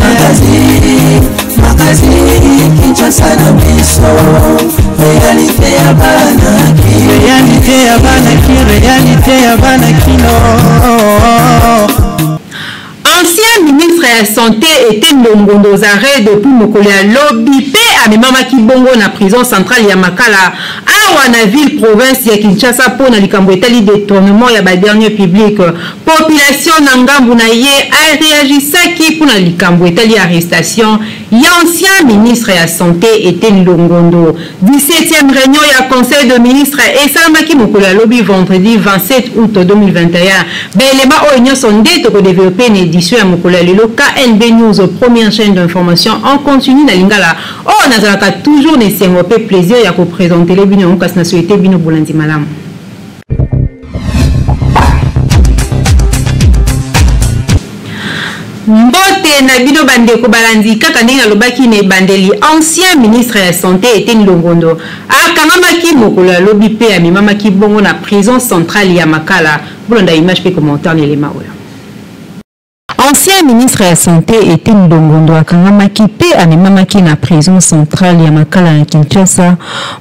magazine, magazine, Kinshasa na biso, réalité ya banaki, réalité ya banaki, réalité ya banakino. Ancien ministre de la Santé était Ndongondo Zare depuis mokolo ya lobi pe amemamaki bongo na prison centrale ya Makala awa na ville province ya Kinshasa pona likambo etali détournement ya ba dernier public. Population na ngambu na ye a réagisaki pona likambo etali arrestation ya ancien ministre de la Santé était Ndongondo. 17e réunion ya conseil de ministres esalamaki mokolo ya lobi vendredi 27 août 2021. Belema o nyonso ndeto ko développer une édition ya mokolo ya lelo KNB News, première chaîne d'information en continu na lingala. Oh nazalaka toujours ne sengope plaisir ya ko présenter les bino kasi na souhaiter bino bolandi malamu. Mbote na bino bandeko balandi kaka ndenge alobaki ne bandeli ancien ministre de la santé était Ndongondo akangamaki mokolo ya lobi pe amemamaki bongo na prison centrale ya Makala. Bolanda image pe commentaire n'elema oyo. Ancien ministre de la Santé était Ndongondo akangamaki pe amemamaki na prison centrale ya Makala na Kinshasa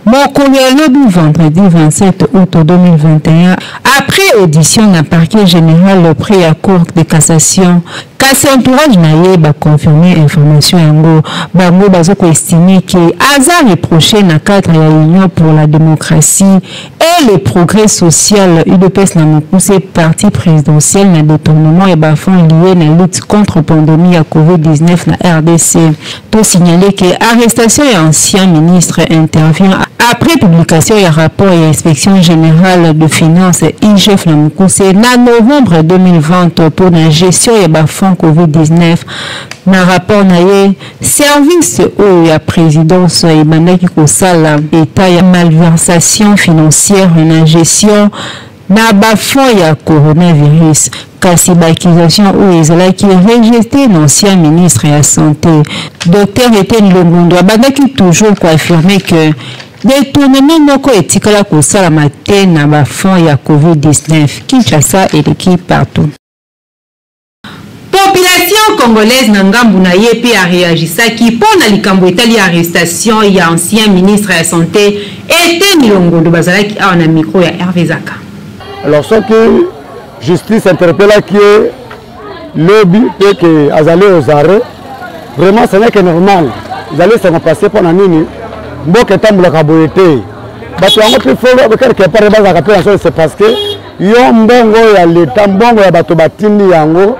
mokolo ya lobi vendredi 27 août 2021 après audition na parquet général auprès ya cour de cassation. Kasi entourage na ye ba confirmer information yango bango bazoko estimer que hasard reproché na cadre ya Union pour la démocratie et le progrès social UDPS na mokuse parti présidentiel na détournement et ba fonds liés na lutte contre pandémie à COVID-19 na RDC. Tout signaler que arrestation et ancien ministre intervient après publication et rapport et inspection générale de finances IGF na mokuse na novembre 2020 pour la gestion et ba fonds COVID-19 na rapport na ye service ou ya présidence et bandaki kosala état ya malversation financière na gestion na ba fonds ya coronavirus. Kasi ba accusation ou ezalaki rejeté l'ancien ministre de la santé Dr Etienne Ndongondo bandaki toujours pour affirmer que détournement moko etikala kosala te na ba fonds ya COVID-19. Kinshasa et l'équipe partout. Population congolaise na ngambu na ye pe a réagisaki pona likambo etali arrestation ya ancien ministre de la santé était Ndongondo bazalaki awa na micro ya Hervé Zaka. Alors ce que justice interpelle qui est lobby et que azali aux arrêts vraiment ce n'est que normal. Ils allaient se passer pendant nini mboka tambula kaboyete bato yango pe fo quelque part bazaka pe na c'est parce que yo mbongo ya l'état mbongo ya bato batindi yango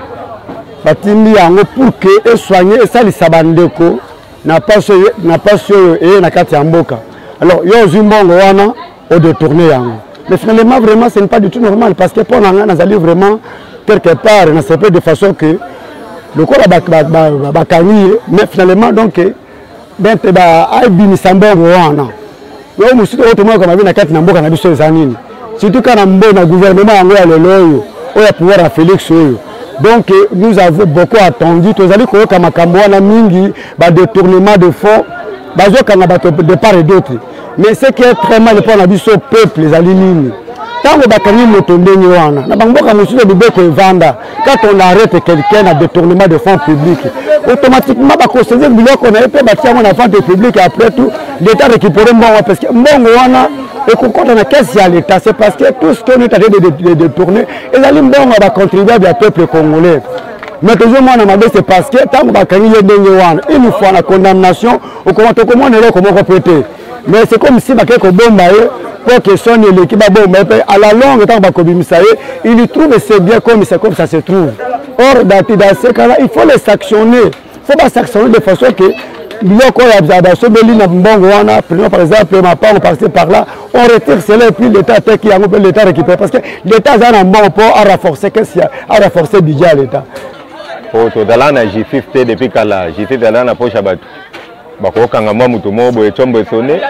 pour que soigner et ça les sabandeko n'a pas et na kati ya mboka. Alors yo zimbongo wana au détourner yango. Mais finalement vraiment ce n'est pas du tout normal parce que pour nanga nazali vraiment quelque part na c'est de façon que le corps bakani mais finalement donc donc ba abimisa mbongo wana yo musuto otomo kama bina kati na mboka na biso ezanini surtout kana mbona gouvernement yango ya lelo oyo pouvoir à Félix oyo. Donc nous avons beaucoup attendu tous allez koyoka makambo wana mingi ba détournement de fonds bazokanga bato de part et d'autre. Mais ce qui est très mal pour la biso peuple les alinini tango bakani moto ndenge wana na bangoka musuto bibeko evanda quand on arrête quelqu'un à détournement de fonds publics automatiquement ba conseiller biloko na pe batia na fonds publics et après tout l'état récupérer mbongo parce que mbongo wana et qu'on compte na caisse à l'état c'est parce que tout ce qu'on est en train de détourner et ali mbongo ba contribuable au peuple congolais. Mais toujours moi na mabe c'est parce que tango bakani ndenge wana une fois la condamnation au comment répéter. Mais c'est comme si bakeko bomba pour que son l'équipe à la longue temps il trouve c'est bien comme ça se trouve. Or dans ce cas-là il faut les sanctionner. Il faut pas sanctionner de façon que par exemple ma part on passe par là on retire cela et puis l'état qui a l'état récupère parce que l'état a un bon pour à renforcer le budget à l'état. Dans la J50 depuis kala J50 dans la poche à battu. Bakokanga mutu mobo e chombo sonné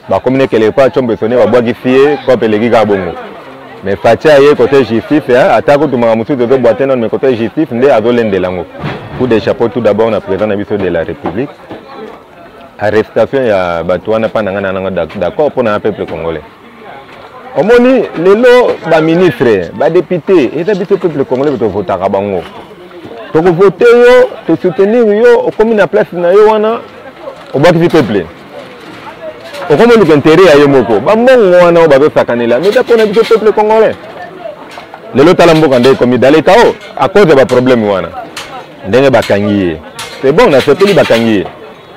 ba communiquer les pas chombo sonné ba bois gifié ko pelegi ga bongo mais fatia ye côté J50 atako to mama mutu de boîte non mais côté J50 ndé azolende lango pour des chapeaux tout d'abord on a président na biso de la République arrestation ya bato wana pa nanga d'accord pour na peuple congolais omoni lelo ba ministre ba député et habité peuple congolais to voter ka bango to ko voter yo to soutenir yo comme na place na yo wana o ba ki peuple o comme le intérêt ya yo moko ba mbongo wana ba to sakanela mais da pona bito peuple congolais lelo tala mboka ndé comme dans tao à cause de ba problème wana ndenge bakangiye c'est bon na sepeli bakangiye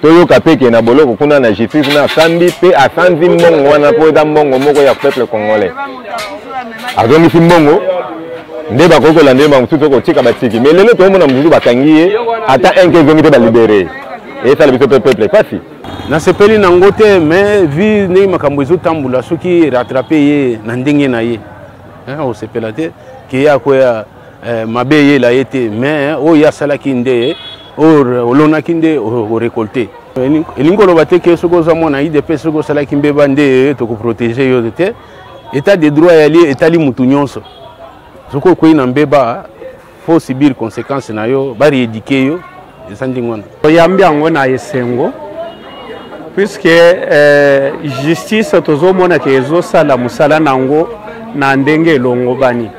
toyo kapeke na boloko kuna na justice na sambi pe asanzi mbongo wana po da mbongo moko ya peuple congolais azomi si mbongo nde bakoko la ndema msuto ko tika batiki mais lelo to mona mzuzu bakangiye ata enke zongi te ba libérer et ça le peuple pasi na sepeli na ngote mais vi ne makambo ezo tambula soki rattraper ye na ndenge na ye o sepela te ki ya ko ya mabe ye la yete mais o ya sala ki nde o lona ki nde o récolter elingo lo bate ke soko za mona IDP soko sala ki mbeba nde to ko protéger yo te état de droit ya li état li mutu nyonso soko ko ina mbeba faut subir conséquences na yo bari éduquer yo esandingona oyambi yango na esengo puisque justice tozomona ke ezosala musala nango na ndenge elongo bani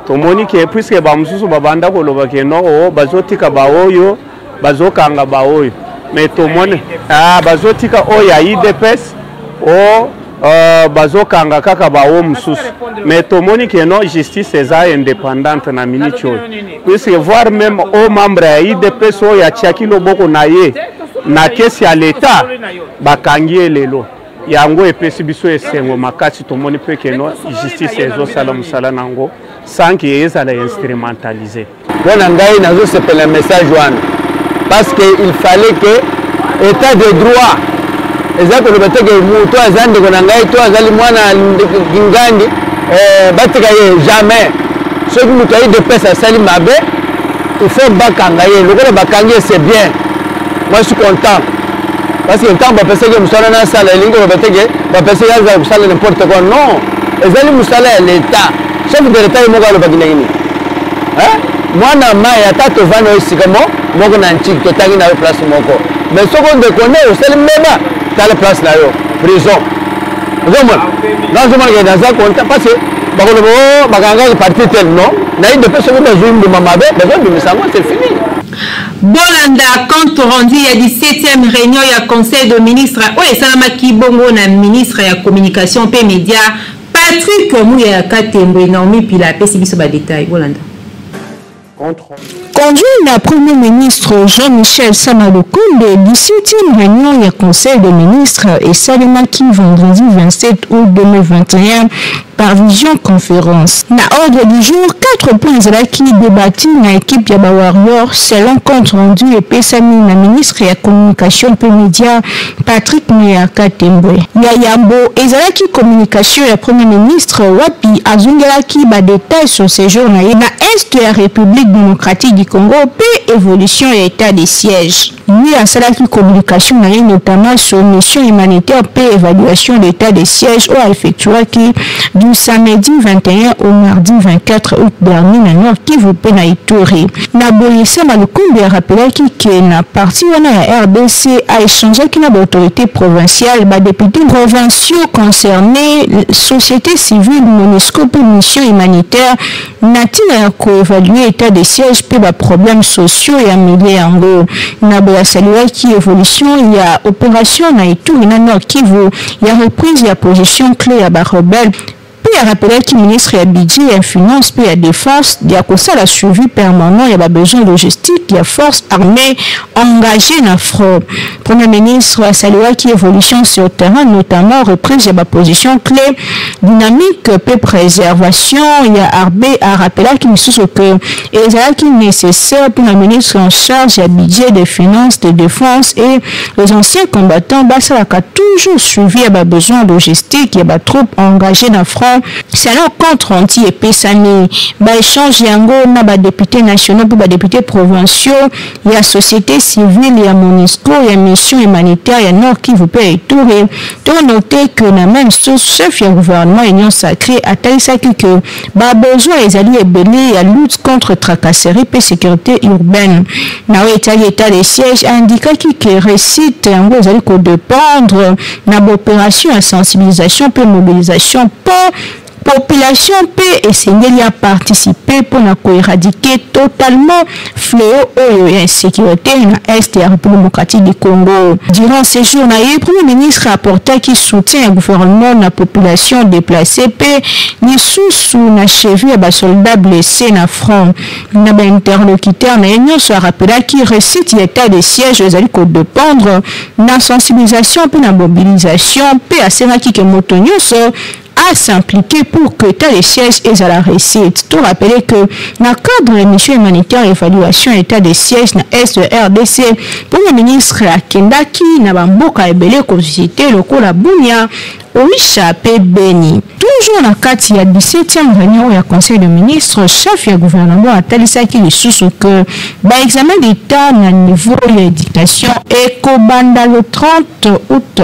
tomoni ke puisque bamususu babanda koloba ke no bazotika baoyo bazokanga baoyo mais tomoni bazotika oyo ya IDPS o bazokanga kaka bawo mususu mais tomoni ke no justice eza indépendante na minute oyo puisque voir même au membre ya IDPS oyo atiaki loboko na ye na kesi ya l'état bakangi lelo yango epesi biso esengo makasi tomoni pe ke no justice ezosala musala nango sans que ezala instrumentalisé. Wana ngai nazosepela message wana parce que il fallait que état de droit ezako lobeteke muto azande kona ngai to azali mwana ngingandi batika ye jamais ce qui muto aide pesa sali mabe il faut bakanga ye lokola bakangi c'est bien. Moi je suis content parce que tant ba pesa ke musala na sala lingo lobeteke ba pesa ya za musala n'importe quoi non ezali musala ya l'état chef de l'état moko alobakina ini mwana mai ata tovana esika moko na nchiki totangi na yo place moko mais soko ndekone osali mbeba tala place na yo prison ozomona nazomona ke naza content parce que bakoloba o bakangaki parti tel non nayi depe soki bazwi mbuma mabe bazobimisa yango c'est fini. Bolanda, compte rendu à 17e réunion ya conseil de ministres oyo esalamaki bongo na ministre ya communication pe média Patrick Mouya Katembo Naomi Pila apesi biso ba détail. Bolanda. Conduit la Premier ministre Jean-Michel Samalukunde, 17e réunion du Conseil des ministres et Salemaki vendredi 27 août 2021 par vision-conférence. Na ordre du jour, 4 points qui débattent na équipe Yaba Warrior selon compte rendu et Pesami na ministre ya communication et média Patrick Muyaka Tembwe. Yayambo ezalaki communication ya Premier ministre Wapi azungelaki ba détails sur ces jours na est de la République démocratique du Congo pe évolution et état de siège. Lui a salaki communication na notamment sur mission humanitaire pe évaluation de l'état de siège ou effectué qui du samedi 21 au mardi 24 août dernier na Nord Kivu pe na Ituri. Na Boyesa Malukumbi a rappelé que na parti wana ya RDC a échangé avec l'autorité provinciale, ba députés provinciaux concernés, société civile, MONUSCO pe mission humanitaire natina ya koévaluer état de siège pe ba problèmes sociaux et améliorer yango. Na boya saluer qui évolution il y a opération na Ituri na Nord Kivu, il y a reprise ya position clé à ba rebelle. Puis il a rappelé que le ministre de budget et finance puis la défense, il y a ça la suivi permanent, il y a besoin de logistique, il y a force armée engagée dans le front. Premier ministre a salué qui évolution sur le terrain, notamment reprise de la position clé, dynamique et préservation. Il y a Arbé a rappelé qu'il que il est nécessaire pour le ministre en charge du budget des finances, de défense et les anciens combattants, ça a toujours suivi, il y a besoin de logistique, il y a troupes engagées dans le front. selon compte rendu epesani baéchange yango na badéputé nationaux mpe badéputé provinciaux ya société civile ya MONUSCO ya mission humanitaire ya Nord Kivu mpe Ituri. Tonote que na même chef ya gouvernement Union Sacrée atalisaki que babesoin ezali ebele ya lutte contre tracasserie mpe sécurité urbaine. Na etali état de siège andikaki que récite yango ezali kodépendre na opération ya sensibilisation mpe mobilisation pour population peut essayer à participer pour éradiquer totalement fléau et insécurité dans l'Est de la République démocratique du Congo. Durant ces jours, le Premier ministre a apporté qui soutient le gouvernement la population déplacée et les sous na cheville à soldats blessés dans le front. Les interlocuteurs n'ont soit rappelé qui récite l'état de siège aux alliés de dépendre la sensibilisation et la mobilisation et à ceux qui ont à s'impliquer pour que tel siège est à la réussite. Tout rappeler que dans le cadre de la mission humanitaire évaluation état de siège dans l'Est de RDC, pour le ministre Kendaki n'a pas beaucoup ébélé comme visiter le coup la Bounia Oisha Beni. Toujours dans le cadre de la 17e réunion du Conseil de ministres, chef du gouvernement a talisé qu'il est sous que l'examen d'État à niveau de l'éducation et qu'au le 30 août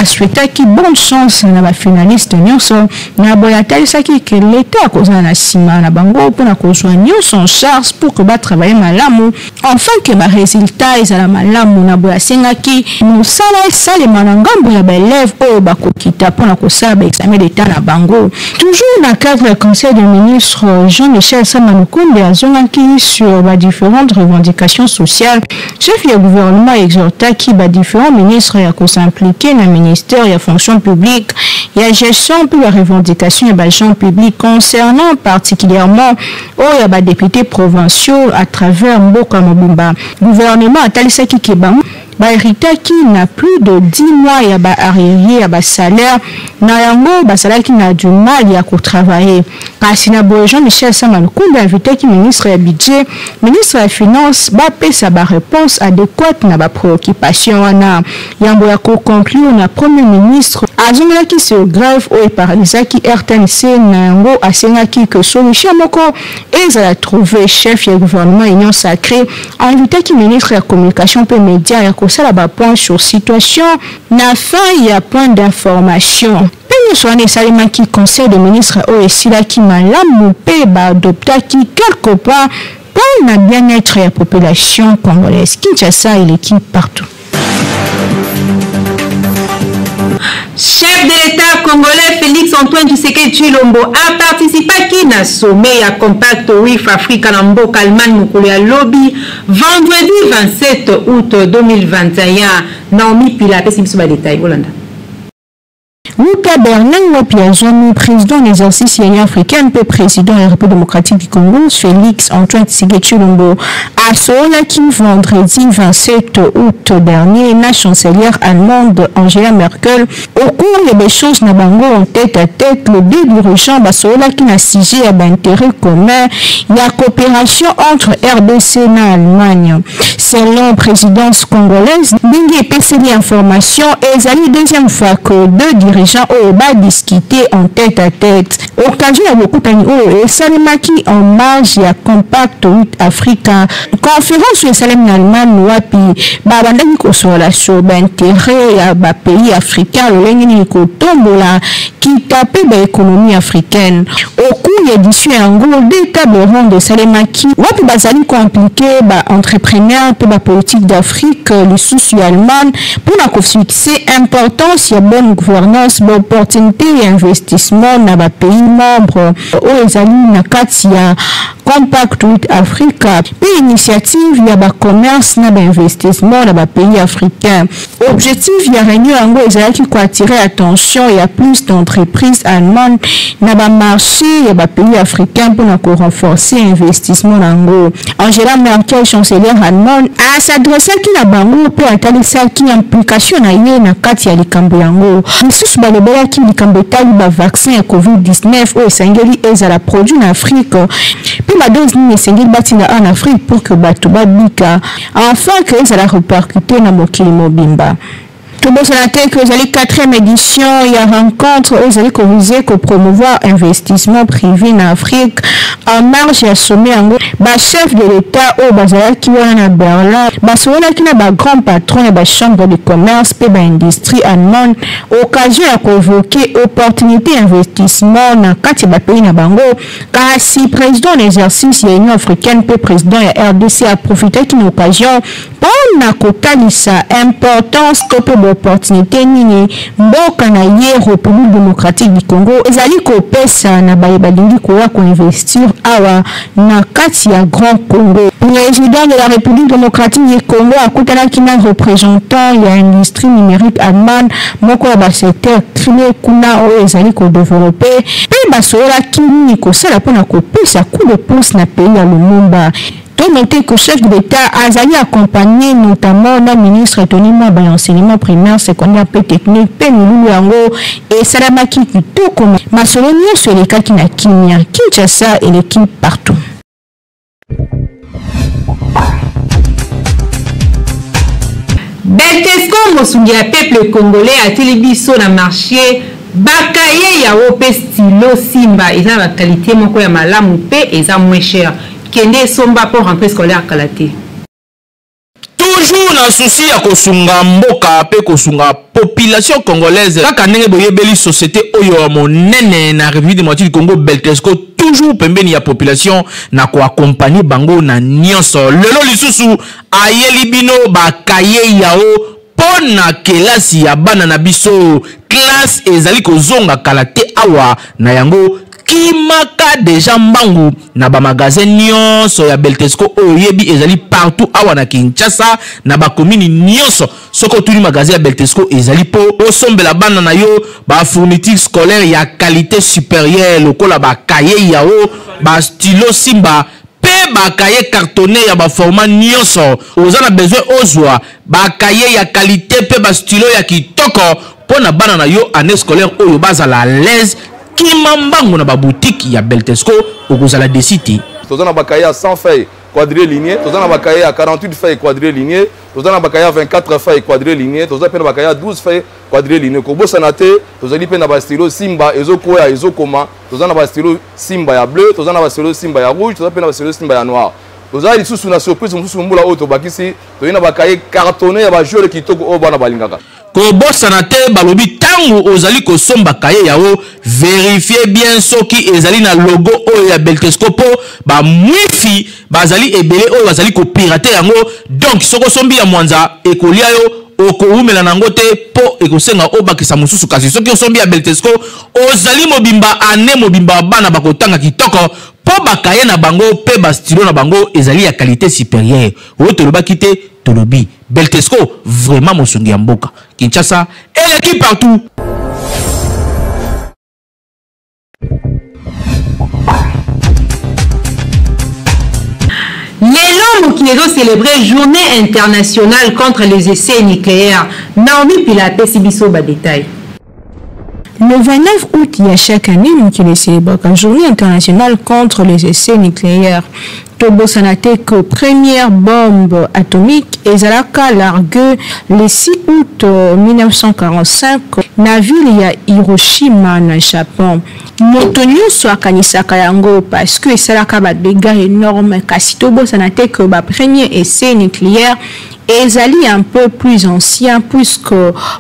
a souhaité qui bonne chance na ba finaliste nyonso na boyatali saki que l'état koza na sima na bango pour na kozwa nyonso en charge pour que ba travailler malamu enfin que ba résultat ezala malamu na boyasenga ki musala salema na ngambo ya ba élève o ba kokita pour na kosala ba examen d'état na bango. Toujours dans le cadre du Conseil des ministres, Jean-Michel Samalukunde azongaki sur ba différentes revendications sociales. Chef du gouvernement exhorta qui ba différents ministres ya ko s'impliquer na ministère et la fonction publique, il y a gestion puis la revendication et l'agent public concernant particulièrement les députés provinciaux à travers Mboka Mobimba. Gouvernement a talisé qui hérité qui n'a plus de 10 mois ya arriéré ya salaire na yango salaire qui n'a du mal ya ko travailler kasi na Jean-Michel Samalukunde invité qui ministre ya budget ministre ya finance ba pesa ba réponse adéquate na ba préoccupation wana yango ya ko conclure na premier ministre azongela qui se grève au paralisa qui RTNC na yango asenga qui que solution moko ezala trouver chef ya gouvernement Union Sacrée invité qui ministre ya communication pe média ya ça là-bas point sur situation na fin il y a point d'information nous sommes salement qui conseil de ministre OSI là qui malamu pe ba adopta qui quelque part pour la bien-être de la population congolaise Kinshasa et l'équipe partout. Chef de l'État congolais Félix Antoine Tshisekedi Tshilombo a participé à un sommet à Compact WIF Africa na mboka Allemagne mokolo ya lobi vendredi 27 août 2021. Naomi Pila apesi biso ba détail Olanda. Luka Bernard Wapiazoni, président de l'exercice Union africaine, puis président de la République démocratique du Congo, Félix Antoine Tshisekedi Tshilombo, a qui vendredi 27 août dernier, la chancelière allemande Angela Merkel, au cours des choses Nabango en tête à tête, le deux dirigeants Basola qui n'a sigé à l'intérêt commun, il y a coopération entre RDC et l'Allemagne. Selon la présidence congolaise, Bingi PCD Information et la deuxième fois que deux dirigeants ont discuté en tête à tête. Occasion à beaucoup de Salemaki en marge à Compact 8 Africa. Conférence sur Salem en Allemagne, Wapi, Babandani Kosola sur l'intérêt à pays africain, le Lengini Kotombola, qui tapait l'économie africaine. Au cours de l'édition en gros, des tables rondes de Salemaki, Wapi Bazali compliqué, entrepreneur, pour la politique d'Afrique, les soucis allemands, pour la succès important, s'il y a bonne gouvernance, bonne opportunité et investissement dans les pays membres, aux alliés, Nakatia, Compact 8 Africa, puis initiative, il y a le commerce, l'investissement dans les pays africains. Objectif, il y a réunion en gros, qui peut attirer l'attention, il y a plus d'entreprises allemandes dans le marché, il y a les pays africains pour renforcer l'investissement en gros. Angela Merkel, chancelière allemande, a s'adressé à Bango pour atteindre ça qui implication na yé na kati ya likambo yango. Misusu balobela ki likambo tali ba vaccin ya COVID-19 o esengeli ezala produit en Afrique. Puis ma dose ni esengeli batina en Afrique pour que bato babika. Enfin que ezala répercuter na mokili mobimba. Tout le monde s'en attend que vous allez 4e édition, il y a rencontre, vous allez corriger que promouvoir investissement privé en Afrique. En marge, il y a sommet en gros, chef de l'État au Bazar qui est à Berlin, qui est grand patron de la chambre de commerce et de l'industrie allemande. Occasion à convoquer opportunité d'investissement dans 4 pays na bango. Car si président d'exercice de l'Union africaine et président de la RDC a profité d'une occasion pour na kotalisa importance que opportunité nini mboka na ye République démocratique du Congo ezali kopesa na baye balingi koya ko investir awa na kati ya Grand Congo. Président de la République démocratique du Congo akutana kina représentant ya industrie numérique allemande moko ya secteur clé kuna o ezali ko développer pe basola kini ko sala pona kopesa coup de pouce na pays ya Lumumba. Notez que le chef de l'État a accompagné notamment le ministre Tony Mwaba enseignement primaire, secondaire, technique, et Salamaki tout comme Masolonio sur les cas qui n'a Kimia, Kinshasa et l'équipe partout. Beltesco Mosungi a peuple congolais a télébiso na marché bakaye ya ope stylo Simba eza la qualité moko ya malamu pe eza moins cher. Kende somba pour rentrer scolaire kalaté. Toujours na souci ya kosunga mboka pe kosunga population congolaise kaka ndenge boyebeli société oyo monene na République démocratique du Congo Beltesco toujours pembeni ya population na ko accompagner bango na nyonso lelo lisusu ayeli bino bakaye yao pona kelasi ya bana na biso classe ezali kozonga kalaté awa na yango kimaka deja mbangu na ba magasin nyonso ya Beltesco oyebi ezali partout awa na Kinshasa na ba commune nyonso soko tuni magasin ya Beltesco ezali po osombela bana na yo ba fourniture scolaire ya qualité supérieure lokola ba cahier yao ba stylo Simba pe ba cahier cartonné ya ba format nyonso ozana besoin ozwa ba cahier ya qualité pe ba stylo ya kitoko pona bana na yo année scolaire oyo bazala l'aise Kimambango na ba boutique ya Beltesco okozala de cité. Tozana bakaya à 100 feuilles quadrilinées, tozana bakaya à 48 feuilles quadrilinées, tozana bakaya à 24 feuilles quadrilinées, tozana pena bakaya à 12 feuilles quadrilinées. Kobo sanate, tozali pena ba stylo Simba ezoko ya ezokoma, tozana ba stylo Simba ya bleu, tozana ba stylo Simba ya rouge, tozana pena ba stylo Simba ya noir. Tozali lisusu na surprise mususu mbula auto bakisi, toyina bakaya cartonné ya ba jole kitoko o bana balingaka. Kobosana te balobi tangu ozali kosomba kaye yao vérifiez bien soki ezali na logo oyo ya Beltesco po ba mwifi bazali ebele oyo bazali ko pirater yango donc soko sombi ya mwanza ekolia yo okoumela nango te po ekosenga obakisa mususu kasi soki osombi ya Beltesco ozali mobimba ane mobimba bana bakotanga kitoko po bakaye na bango pe ba stylo na bango ezali ya qualité supérieure o tolobaki te tolobi Beltesco vraiment mosungi ya mboka Kinshasa et l'équipe partout. Les hommes qui ont célébré Journée internationale contre les essais nucléaires. Naomi Pilaté Sibiso ba détail. Le 29 août, il y a chaque année, qui est célébré la Journée internationale contre les essais nucléaires. Tobo Sanate que première bombe atomique et Zalaka largue le 6 août 1945 na ville ya Hiroshima na Japon. Motonyo soit kanisaka yango parce que Zalaka ba dégâts énormes kasi Tobo Sanate que ba premier essai nucléaire ezali un peu plus ancien puisque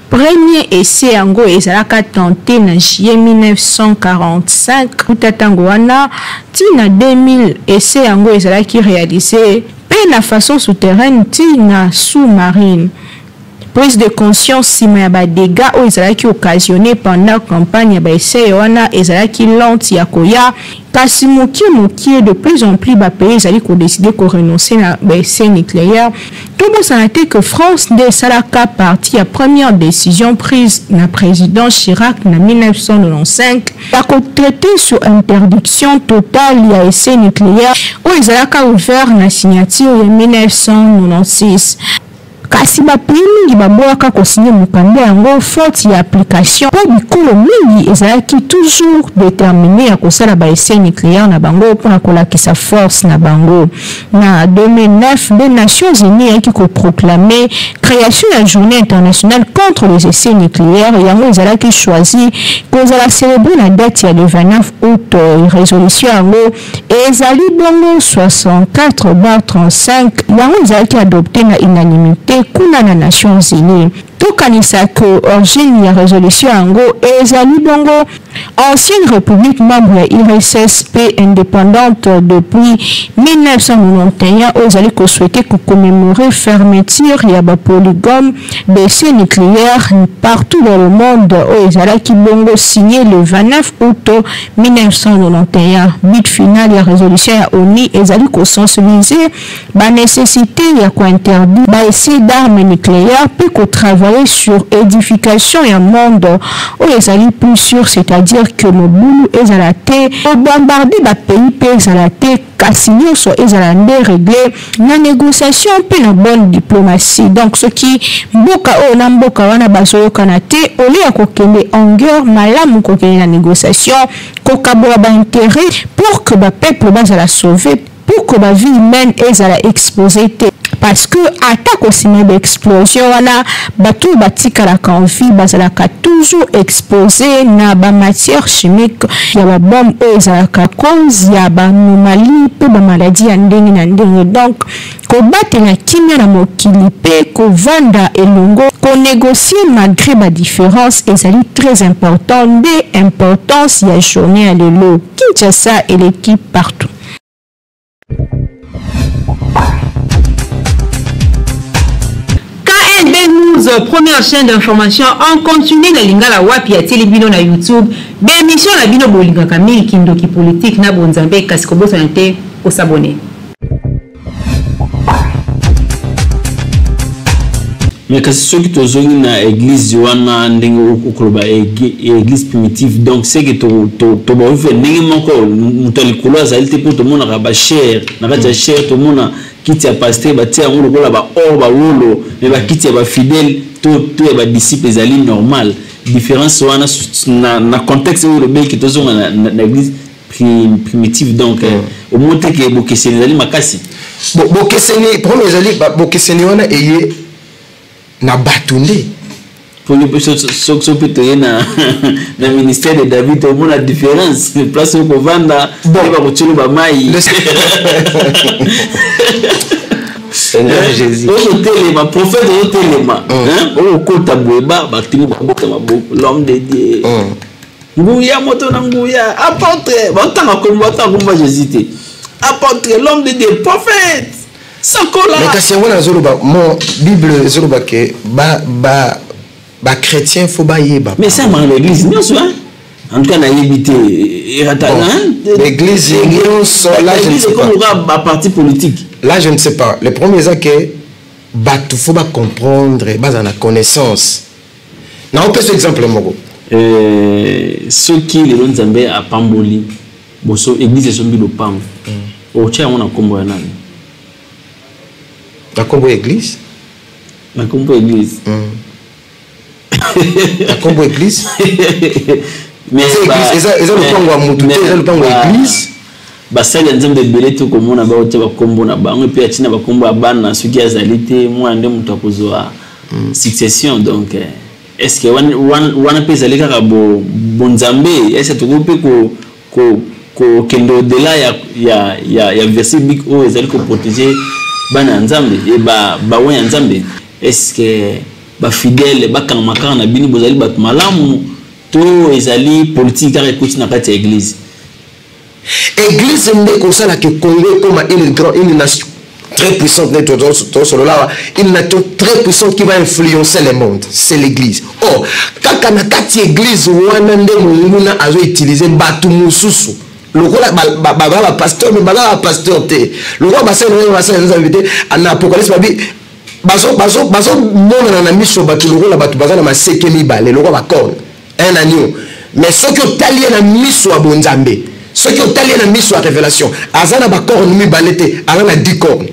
premier essai yango ezalaka tenté na juillet 1945 utatango wana tina 2000 essai yango ezalaki réalisé pe la façon souterraine tina sous-marine. Prise de conscience sima ya ba dégâts o ezalaki occasionné pendant campagne ya ba essai wana ezalaki lente ya koya kasi mokie de plus en plus ba pays ezali ko décider ko renoncer na ba essai nucléaire. Tout le monde que France de Salaka partie à première décision prise na président Chirac en 1995 a traité sur interdiction totale ya essai nucléaire où ezalaka ouvert na signature en 1996. kasi bapays mingi baboyaka kosinye mokanda yango faute ya application mpo bikolo mingi ezalaki toujours déterminé ya kosala baessai nucléaire na bango mpona kolakisa force na bango. Na 2009 des Nations Unies ayaki koproclame création ya journée internationale contre les essais nucléaires yango ezalaki choisi kozala célébrer la date ya le 29 août. Résolution yango ezali bongo 64/35 yango ezalaki adopté na unanimité kuna na Nations Unies. Tokanisa que origine ya résolution yango ezali bongo ancienne république membre ya IRSSP indépendante depuis 1991 ezali ko souhaiter ko commémorer fermeture ya ba polygone d'essais nucléaires partout dans le monde ezalaki bongo signé le 29 août 1991. But final ya résolution ya ONU ezali ko sensibiliser ba nécessité ya ko interdire ba essais d'armes nucléaires puis ko travailler sur édification et un monde où les alliés plus sûrs, c'est-à-dire que le boulot est à la tête, au bombarder le pays est à la tête, cassigner soit est à la réglé, la négociation puis la bonne diplomatie. Donc ce qui boka o namboka wana bazoyo kanate, au lieu à kokende en guerre, malam ou kokende la négociation, kokaboa ba intérêt pour que le peuple base à la sauver, pour que la vie humaine est à la exposer. Parce que attaque aussi même explosion wana bateau batika la canvi bazalaka toujours exposé na ba matière chimique ya ba bombe ezalaka cause ya ba anomalie pe ba maladie ya ndenge na ndenge. Donc ko batela kimia na mokili pe ko vanda elongo ko négocier malgré ba différence ezali très important de importance ya journée à lelo Kinshasa et l'équipe partout. News, première chaîne d'information en continu na lingala wapi ya telebino na YouTube. Bémission na bino bolinga kamili kindoki politique na bonzambe kasi ko bosa nte ko s'abonner. Mais kasi soki tozongi na église wana ndenge okoloba église primitive, donc c'est que to ba ofe ndenge moko mutali kolo azali te po to mona ka ba cher na kati ya cher to mona kiti ya pasteur batia ngolo kola ba or ba wolo mais ba kiti ya ba fidèle to ya ba disciple ezali normal. Différence wana na contexte où le bec qui tozonga na église primitive, donc au monte que bokeseni ezali makasi bokeseni premier ezali bokeseni wana eye na batunde pour les personnes qui na ministère de David au moins la différence place où vanda va retirer ba mai Seigneur Jésus ma prophète au téléma au kota boeba batini babota maboko l'homme de Dieu nguya moto na nguya apôtre batanga komba Jésus te apôtre l'homme de Dieu prophète sakola mais kasi wana zoloba mon Bible zoloba ke ba chrétien faut ba yeba mais ça dans l'église non soit en tout cas na yebité l'église là je ne sais pas parti politique là je ne sais pas le premier c'est que batu faut ba comprendre base na connaissance na on peut ce exemple moko ceux qui les nzambe a pamboli boso église sombi lo pam o tia on a kombo ya nani la combo église la combo église la combo église mais ils ont le pango à mutu ils ont le pango église basali ya nzambe belé to komona ba otia ba kombo na bango pe atina ba kombo ya bana soki azalite moi ndé mutu akozwa succession. Donc est-ce que wana pe zali kaka bonzambe est-ce que to ko kendo de là ya verset biblique o ezali ko protéger bana nzambe et ba wa nzambe. Est-ce que ba fidèle ba kangamaka na bini bozali bat malamu to ezali politique à écouter na kati ya église comme ça là que Congo comme une nation très puissante une nation très puissante qui va influencer le monde, c'est l'église. Oh kaka na kati église wana nde Mungu na azo utiliser batu mususu lokola ba pasteur mais ba pasteur te lokola ba sene nous invité en apocalypse babi bazo mona na miso batu lokola batu bazana maseke mibale lokola ba corne un agneau mais ce que talié na miso ya bonzambe ce qui ont talié na miso ya révélation azana ba corne mibale te azana 10 cornes.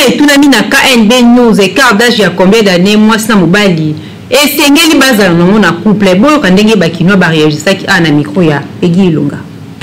etunami na KNB News écart d'âge ya combien d'années mwasi na mobali esengeli bazala nango na couple boyoka ndenge bakinois bareagisaki na micro ya Egi Ilunga.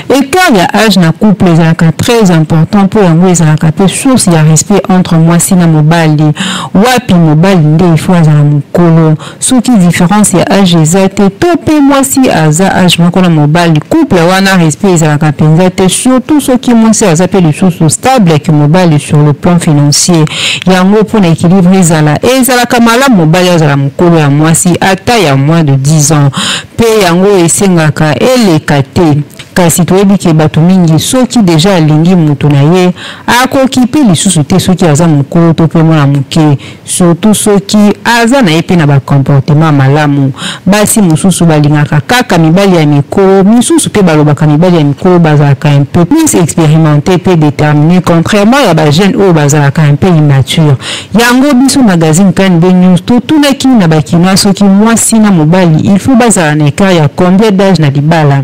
Écart ya âge na couple ezalaka très important pour yango ezalaka pe source ya respect entre mwasi na mobali wapi mobali nde ifo azala mokolo soki différence ya âge eza te to pe mwasi aza âge moko na mobali couple wana respect ezalaka mpenza te surtout soki mwasi aza pe lisusu stable ke mobali sur le plan financier yango mpona équilibre ezalaka malamu mobali azala mokolo ya mwasi ata ya moins de 10 ans pe yango esengaka eleka te kasi toyebi ke bato mingi soki deja alingi mutu na ye akoki pe lisusu te soki aza mokolo to pe mwana moke surtout soki aza na ye pe na bakomportement malamu basi mosusu balingaka kaka mibali ya mikolo misusu pe balobaka mibali ya mikolo bazalaka un peu plus expérimenté pe déterminé contrairement ya bajeune oyo bazalaka un peu immature yango biso magazine KNB News totunaki na bakinois soki mwasi na mobali il faut bazala na écart ya combien d'âge na libala.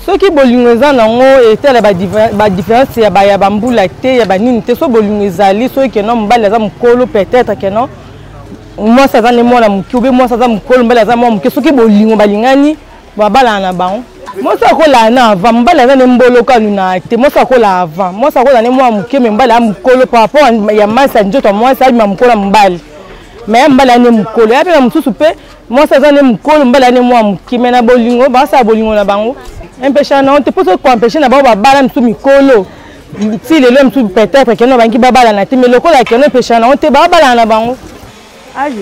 Soki bolingo eza nango etala ba différence ya ba mbula te ya ba nini te so bolingo ezali soki keno mbali aza mokolo peut-être keno mwasi aza ne mwana moke obe mwasi aza mokolo mbali aza mwana moke soki bolingo balingani babala na bango mwasi akola na avant mbali aza ne mboloka nuna te mwasi akola avant mwasi akola ne mwana moke me mbali aza mokolo par rapport ya masi ya nzoto mwasi aza mokolo mbali mais mbali aza ne mokolo ya pe na mosusu pe mwasi aza ne mokolo mbali aza ne mwana moke me na bolingo basa bolingo na bango empêcher non te pour empêcher na ba bala msu mikolo si le lem msu peut-être que non bangi babala na te mais lokola que non empêcher non te ba bala na bango age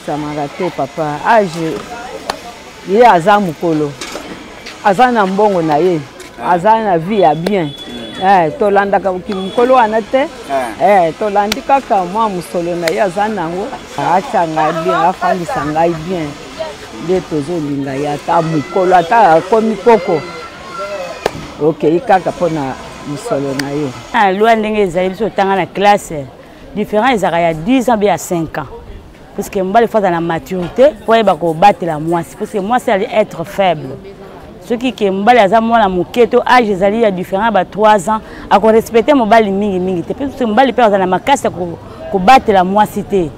ça m'a raté papa age ye aza mukolo aza na mbongo na ye aza na vie ya bien to landa ka mukolo ana te to landi kaka mwa musolo na ye aza nango acha bien afandisa ngai bien de tozolinga ya ta mukolo ata komi koko ok ikaka pona musolo na ye loi ndenge ezali biso tanga na classe différent ezaka ya 10 ans bien à 5 ans parce que mbali faut dans la maturité pour yeba ko battre mwasi parce que mwasi ali être faible ce qui ke mbali aza mwana moketo âge ezali ya différent ba 3 ans ako respecter mbali mingi te parce que mbali pe na makasi ko battre mwasi te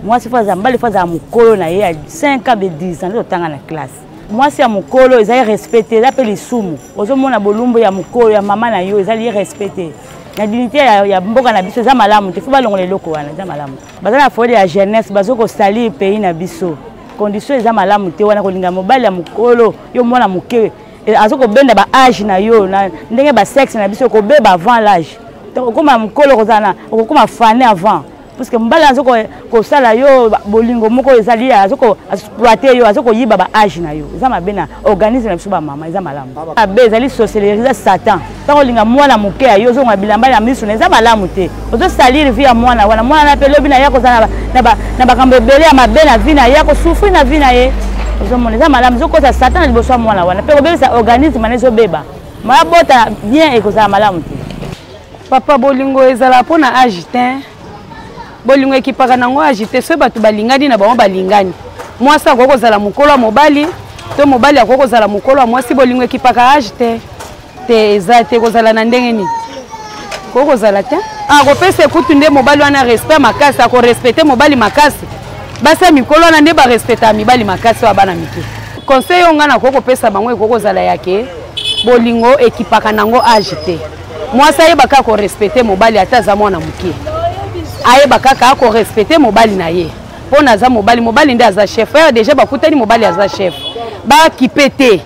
moi si faza mbali faza mukolo na ye 5 ans be 10 ans le tanga na classe moi si ya mukolo ezali respecter la pe lisumu ozo mona bolumbo ya mukolo ya mama na yo ezali respecter na dignité ya mboka na biso za malamu te fuba longola eloko wana za malamu bazana fode ya jeunesse bazoko salir pays na biso condition za malamu te wana kolinga mobali ya mukolo yo mona muke azoko benda ba âge na yo na ndenge ba sexe na biso ko beba avant l'âge donc comme mukolo kozana okoma fané avant parce que mbala azoko ko sala yo bolingo moko ezali azoko exploiter yo azoko yiba ba âge na yo za mabena organisme na biso ba mama eza malamu abe ezali sorcellerie za satan tango linga mwana moke yo zo ngabilamba ya miso na za malamu te ozo salir via mwana wana mwana na pelobi na yako za na bakambe bele ya mabena vina yako souffrir na vina ye ozo mona za malamu zo ko za satan na liboso mwana wana pe obelisa organisme na zo beba mabota bien ekoza malamu te papa bolingo ezala pona âge te bolingo ekipaka nango agite so bato balingani na bango balingani mwasi akokozala mokolo ya mobali to mobali akokozala mokolo ya mwasi bolingo ekipaka agite te eza te kozala na ndenge nini kokozala te akopesa ekutu nde mobali wana respect makasi akorespecte mobali makasi basi ya mikolo wana nde barespecta mibali makasi oyo bana mike conseil oyo ngai nakokopesa bango ekokozala yake bolingo ekipaka nango agite mwasi ayebaka korespecte mobali ata aza mwana moke ayeba kaka ako respecter mobali na ye pona aza mobali nde aza chef ya déjà bakutani mobali aza chef ba kipete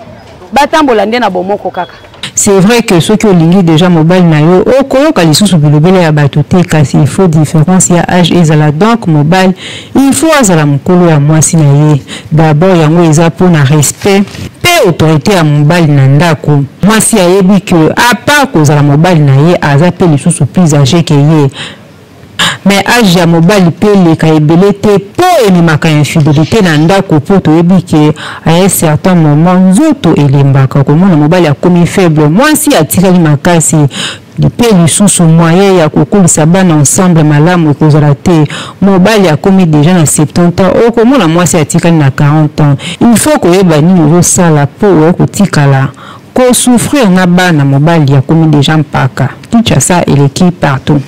batambola nde na bomoko kaka. C'est vrai que ceux qui ont lié déjà mobile na yo okoyoka lisusu bilobele ya bato te kasi il faut différence ya âge ezala donc mobile il faut azala mokolo ya mwasi na ye d'abord yango eza pona respect pe autorité ya mobile na ndako mwasi ayebi que à part kozala mobile na ye aza pe lisusu plus âgé que ye mais âge ya mobali pe leka ebele te po ememaka infidélité na ndako po toyebi ke à un certain moment nzoto elembaka komona mobali akomi faible mwasi atikali makasi pe lisusu moyen ya kokolisa bana ensemble malamu ekozala te mobali akomi déjà na 70 ans okomona mwasi atikali na 40 ans il faut koyeba nini ozosala po okotikala kosouffrir na bana mobali akomi déjà mpaka Kinshasa eleki partout.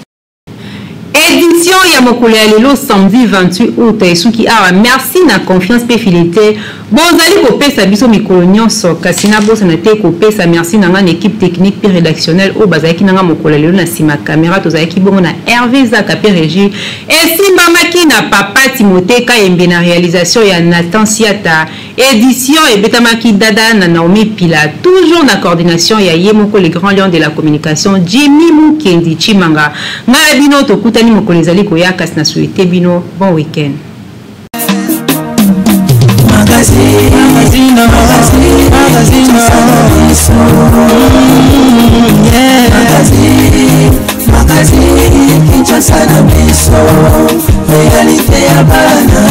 édition ya mokolo ya lelo samedi 28 août esuki awa merci na confiance pe fidélité bozali kopesa biso mikolo nyonso kasi na bosana te kopesa merci na nga na équipe technique pe rédactionnelle oyo bazalaki na nga mokolo ya lelo na nsima caméra tozalaki bongo na Hervé Zaka pe régie esimbamaki na papa Timothée Kayembe na réalisation ya Nathan Siata édition ebetamaki dada na Naomi Pila toujours na coordination ya Yemoko le grand lion de la communication Jimmy Mukendi Chimanga na bino tokutani mokolo ezali koya kasi na souhaité bino bon week-end. Magazine, Kinshasa na biso, réalité ya bana